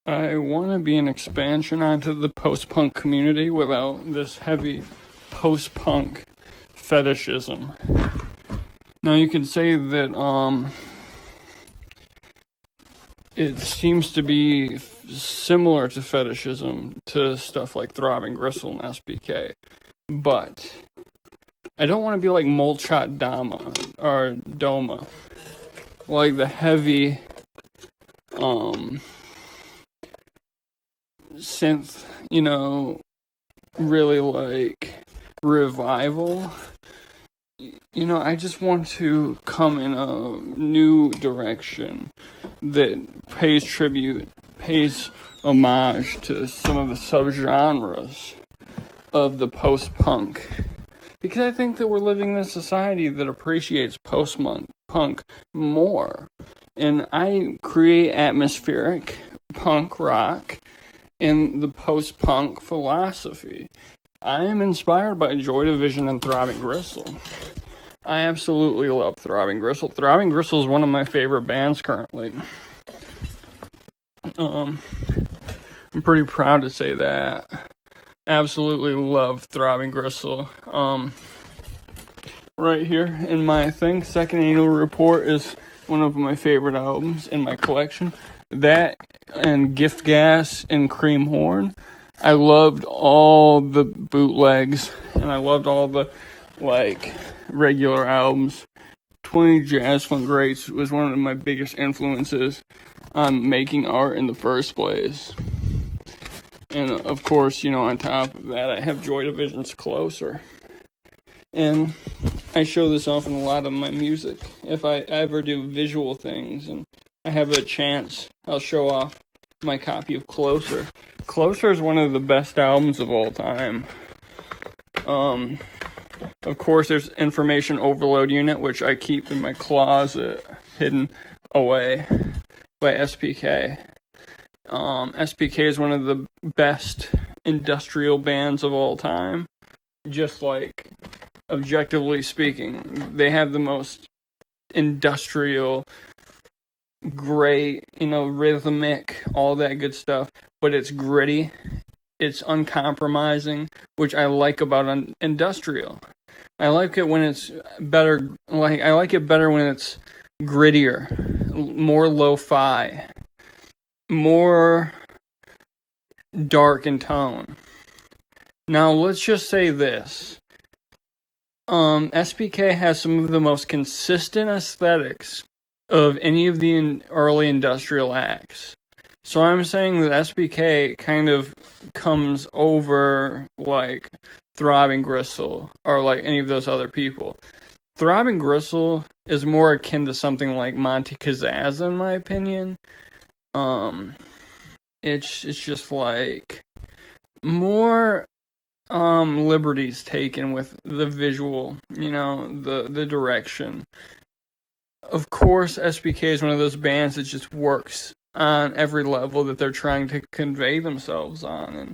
I want to be an expansion onto the post-punk community without this heavy post-punk fetishism. Now you could say that it seems to be similar to fetishism to stuff like Throbbing Gristle and SBK, but I don't want to be like Molchat Dama or Doma, like the heavy synth, really like revival. I just want to come in a new direction that pays homage to some of the subgenres of the post-punk. Because I think that we're living in a society that appreciates post-punk more. And I create atmospheric punk rock in the post-punk philosophy. I am inspired by Joy Division and Throbbing Gristle. I absolutely love Throbbing Gristle. Throbbing Gristle is one of my favorite bands currently. I'm pretty proud to say that. Absolutely love Throbbing Gristle. Right here in my thing, Second Annual Report is one of my favorite albums in my collection. That and Gift Gas and Cream Horn. I loved all the bootlegs, and I loved all the, regular albums. 20 Jazz Funk Greats was one of my biggest influences on making art in the first place. And, of course, on top of that, I have Joy Division's Closer. And I show this off in a lot of my music. If I ever do visual things and I have a chance, I'll show off my copy of Closer. Closer is one of the best albums of all time. Of course, there's Information Overload Unit, which I keep in my closet, hidden away, by SPK. SPK is one of the best industrial bands of all time. Just objectively speaking, they have the most industrial, great, rhythmic, all that good stuff, but it's gritty, it's uncompromising, which I like about industrial. I like it when it's better, I like it better when it's grittier, more lo-fi, more dark in tone. Now, let's just say this. SPK has some of the most consistent aesthetics of any of the early industrial acts. So I'm saying that SPK kind of comes over Throbbing Gristle or any of those other people. Throbbing Gristle is more akin to something like Monty Kazazza, in my opinion. It's just more liberties taken with the visual, the direction. Of course, SBK is one of those bands that just works on every level that they're trying to convey themselves on, and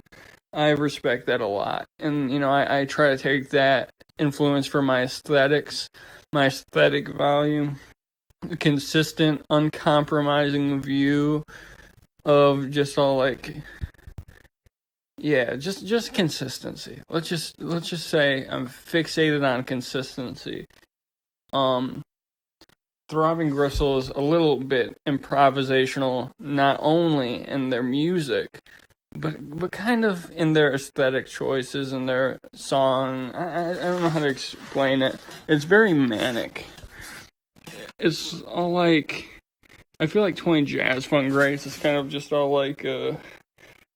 I respect that a lot. And, I try to take that influence for my aesthetics, my aesthetic value, a consistent, uncompromising view of just all just consistency. Let's just say I'm fixated on consistency. Throbbing Gristle is a little bit improvisational, not only in their music, but kind of in their aesthetic choices and their song. I don't know how to explain it. It's very manic. It's all I feel like 20 Jazz Funk Greats is kind of just all a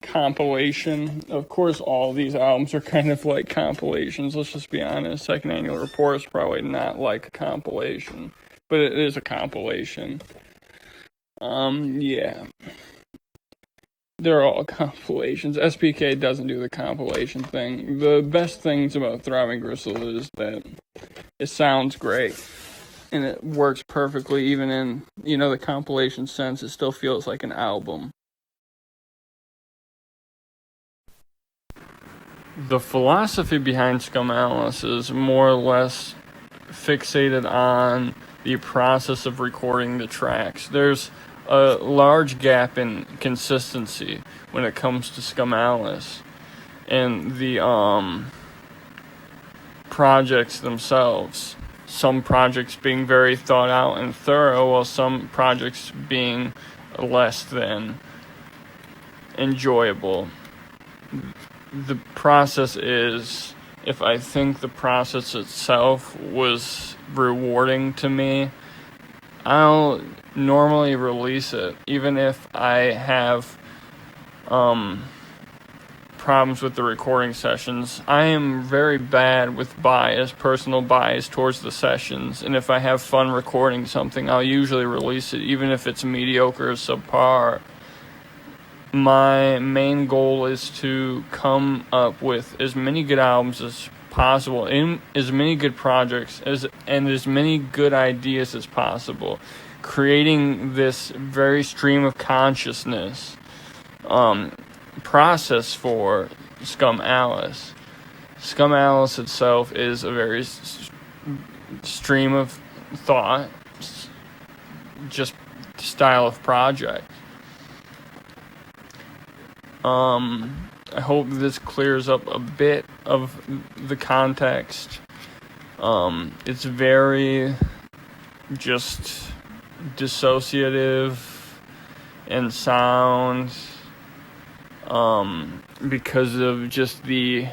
compilation. Of course, all these albums are kind of like compilations. Let's just be honest. Second Annual Report is probably not like a compilation, but it is a compilation. Yeah. They're all compilations. SPK doesn't do the compilation thing. The best things about Throbbing Gristle is that it sounds great. And it works perfectly, even in, the compilation sense. It still feels like an album. The philosophy behind Scum is more or less fixated on the process of recording the tracks. There's a large gap in consistency when it comes to Scum and the projects themselves. Some projects being very thought out and thorough, while some projects being less than enjoyable. The process is, if I think the process itself was rewarding to me, I'll normally release it, even if I have problems with the recording sessions. I am very bad with personal bias towards the sessions, and if I have fun recording something, I'll usually release it, even if it's mediocre or subpar. My main goal is to come up with as many good albums as possible, in as many good projects and as many good ideas as possible, creating this very stream of consciousness process for Scum Alice. Scum Alice itself is a very stream of thought, just style of project. I hope this clears up a bit of the context. It's very just dissociative in sound, because of just the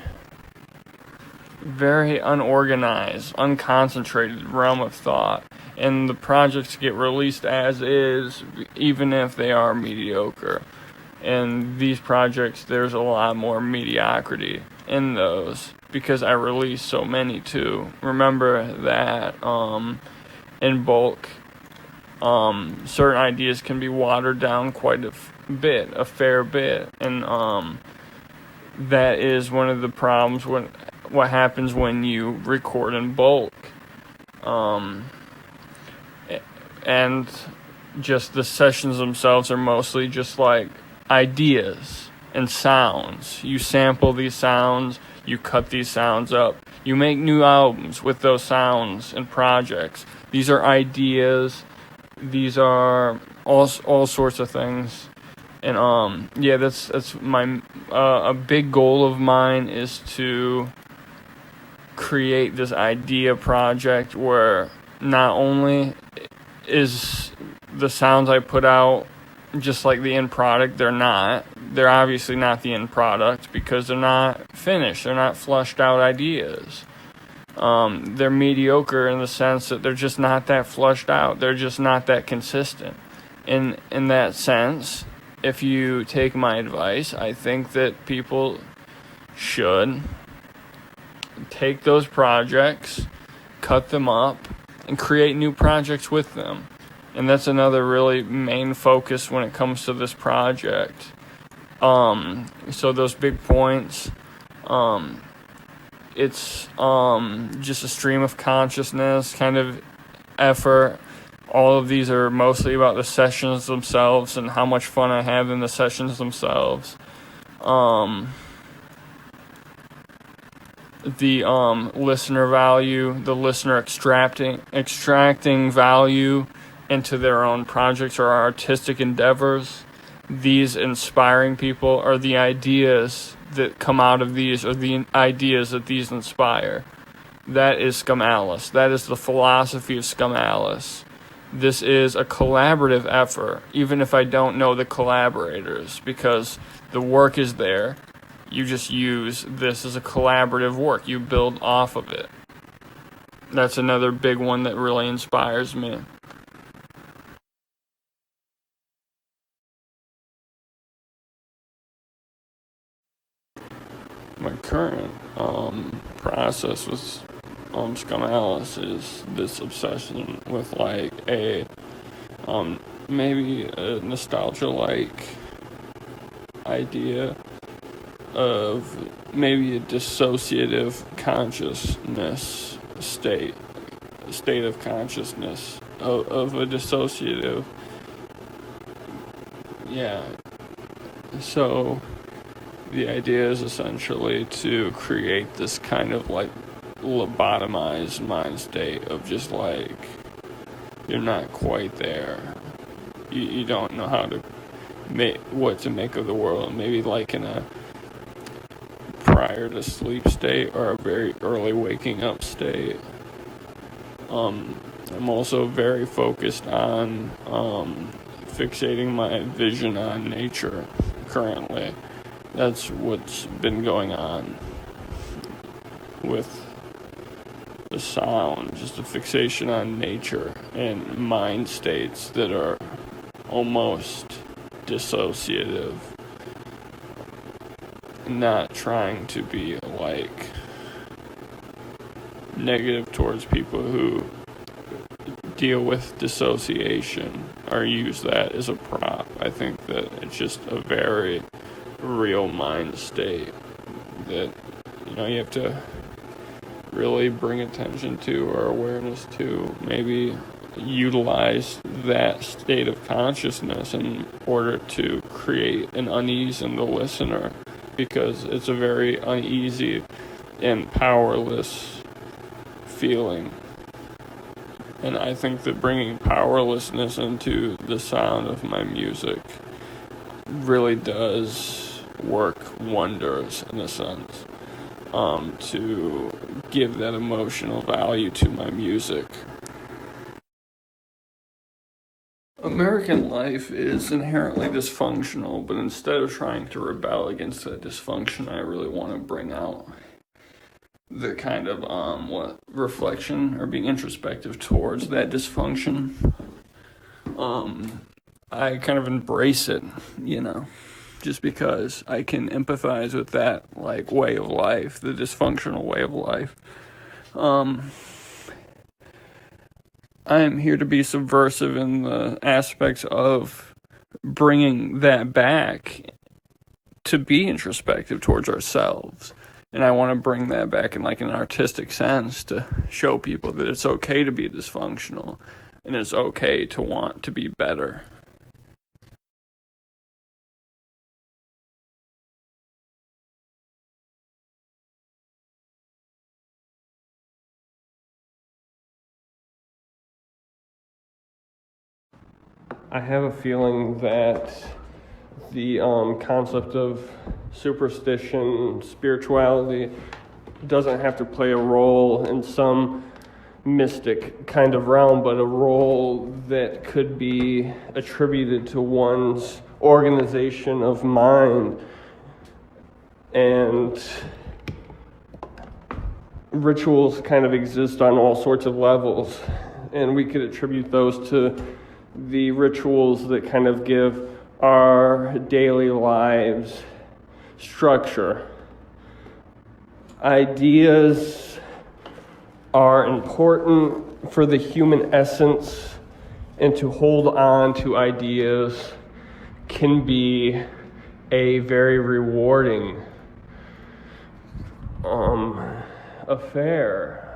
very unorganized, unconcentrated realm of thought. And the projects get released as is, even if they are mediocre. And these projects, there's a lot more mediocrity in those, because I release so many too. Remember that in bulk, certain ideas can be watered down quite a fair bit, and that is one of the problems what happens when you record in bulk. And just the sessions themselves are mostly just like ideas and sounds. You sample these sounds, you cut these sounds up, you make new albums with those sounds and projects. These are ideas, these are all sorts of things. And that's my a big goal of mine is to create this idea project where not only is the sounds I put out just like the end product. They're obviously not the end product, because they're not finished, they're not flushed out ideas. They're mediocre in the sense that they're just not that flushed out, they're just not that consistent. In that sense, if you take my advice, I think that people should take those projects, cut them up, and create new projects with them. And that's another really main focus when it comes to this project. So those big points, it's just a stream of consciousness kind of effort. All of these are mostly about the sessions themselves and how much fun I have in the sessions themselves. The listener value, the listener extracting value into their own projects or artistic endeavors. These inspiring people are the ideas that come out of these, or the ideas that these inspire. That is Scum Alice. That is the philosophy of Scum Alice. This is a collaborative effort, even if I don't know the collaborators, because the work is there. You just use this as a collaborative work. You build off of it. That's another big one that really inspires me. My current process with Scum Alice is this obsession with like a maybe a nostalgia-like idea of maybe a dissociative consciousness state of consciousness of a dissociative. Yeah. So the idea is essentially to create this kind of like lobotomized mind state of just like you're not quite there. you don't know how to what to make of the world. Maybe like in a prior to sleep state or a very early waking up state. I'm also very focused on fixating my vision on nature currently. That's what's been going on with the sound, just a fixation on nature and mind states that are almost dissociative. Not trying to be like negative towards people who deal with dissociation or use that as a prop. I think that it's just a very real mind state that you have to really bring attention to or awareness to. Maybe utilize that state of consciousness in order to create an unease in the listener, because it's a very uneasy and powerless feeling. And I think that bringing powerlessness into the sound of my music really does work wonders, in a sense, to give that emotional value to my music. American life is inherently dysfunctional, but instead of trying to rebel against that dysfunction, I really want to bring out the kind of reflection or being introspective towards that dysfunction. I kind of embrace it, just because I can empathize with that way of life, the dysfunctional way of life. I am here to be subversive in the aspects of bringing that back to be introspective towards ourselves. And I want to bring that back in an artistic sense to show people that it's okay to be dysfunctional and it's okay to want to be better. I have a feeling that the concept of superstition, spirituality, doesn't have to play a role in some mystic kind of realm, but a role that could be attributed to one's organization of mind. And rituals kind of exist on all sorts of levels, and we could attribute those to the rituals that kind of give our daily lives structure. Ideas are important for the human essence, and to hold on to ideas can be a very rewarding affair.